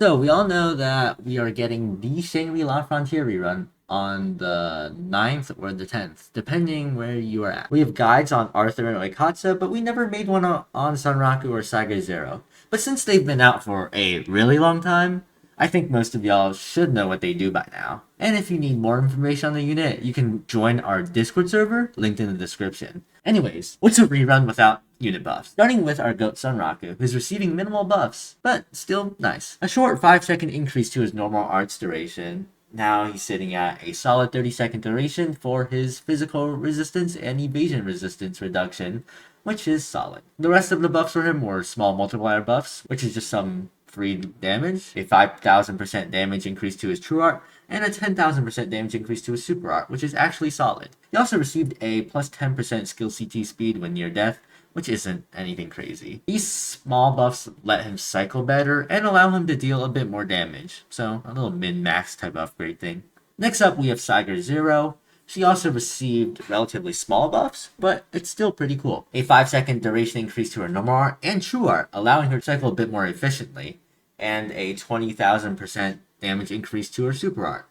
So we all know that we are getting the Shangri-La Frontier rerun on the 9th or the 10th, depending where you are at. We have guides on Arthur and Oikatsu, but we never made one on Sanraku or Saga Zero. But since they've been out for a really long time, I think most of y'all should know what they do by now. And if you need more information on the unit, you can join our Discord server, linked in the description. Anyways, what's a rerun without unit buffs? Starting with our goat Sunraku, who's receiving minimal buffs, but still nice. A short 5-second increase to his normal arts duration. Now he's sitting at a solid 30-second duration for his physical resistance and evasion resistance reduction, which is solid. The rest of the buffs for him were small multiplier buffs, which is just some free damage, a 5,000% damage increase to his true art, and a 10,000% damage increase to his super art, which is actually solid. He also received a plus 10% skill CT speed when near death, which isn't anything crazy. These small buffs let him cycle better and allow him to deal a bit more damage, so a little min-max type upgrade thing. Next up we have Saga Zero. She also received relatively small buffs, but it's still pretty cool. A 5-second duration increase to her normal art and true art, allowing her to cycle a bit more efficiently, and a 20,000% damage increase to her super art.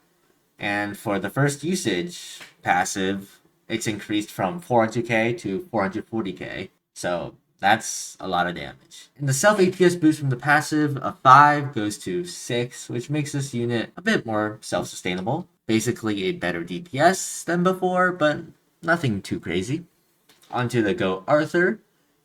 And for the first usage passive, it's increased from 400k to 440k, so that's a lot of damage. And the self APS boost from the passive, a 5 goes to 6, which makes this unit a bit more self-sustainable. Basically a better DPS than before, but nothing too crazy. Onto the Go Arthur.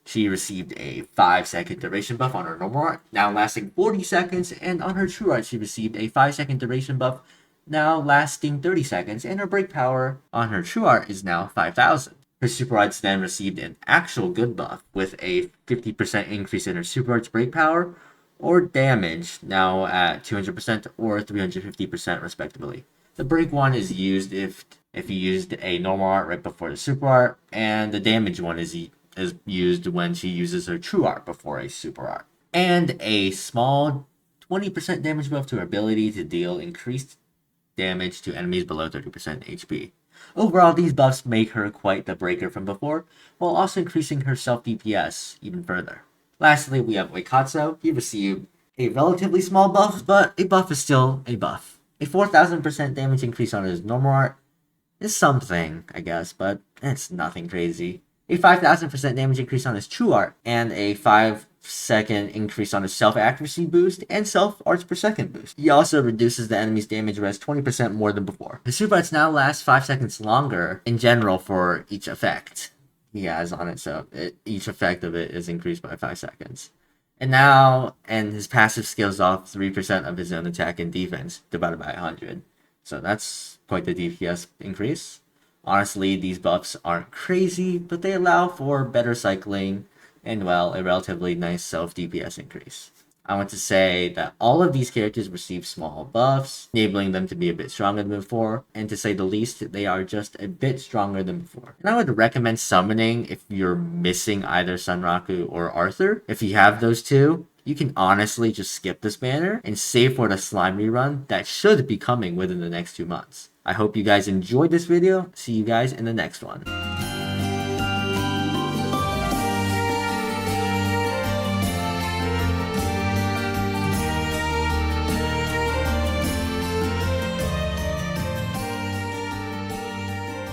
She received a 5-second duration buff on her normal art, now lasting 40 seconds, and on her true art she received a 5-second duration buff, now lasting 30 seconds, and her break power on her true art is now 5,000. Her super arts then received an actual good buff, with a 50% increase in her super arts break power, or damage, now at 200% or 350% respectively. The break one is used if you used a normal art right before the super art, and the damage one is used when she uses her true art before a super art. And a small 20% damage buff to her ability to deal increased damage to enemies below 30% HP. Overall, these buffs make her quite the breaker from before, while also increasing her self DPS even further. Lastly, we have Oikatsu. He received a relatively small buff, but a buff is still a buff. A 4,000% damage increase on his normal art is something, I guess, but it's nothing crazy. A 5,000% damage increase on his true art, and a 5-second increase on his self-accuracy boost and self-arts per second boost. He also reduces the enemy's damage res 20% more than before. His super arts now last 5 seconds longer in general for each effect he has on it, so each effect of it is increased by 5 seconds. And his passive scales off 3% of his own attack and defense, divided by 100. So that's quite the DPS increase. Honestly, these buffs aren't crazy, but they allow for better cycling and, well, a relatively nice self-DPS increase. I want to say that all of these characters receive small buffs, enabling them to be a bit stronger than before, and to say the least, they are just a bit stronger than before. And I would recommend summoning if you're missing either Sanraku or Arthur. If you have those two, you can honestly just skip this banner and save for the slime rerun that should be coming within the next 2 months. I hope you guys enjoyed this video. See you guys in the next one.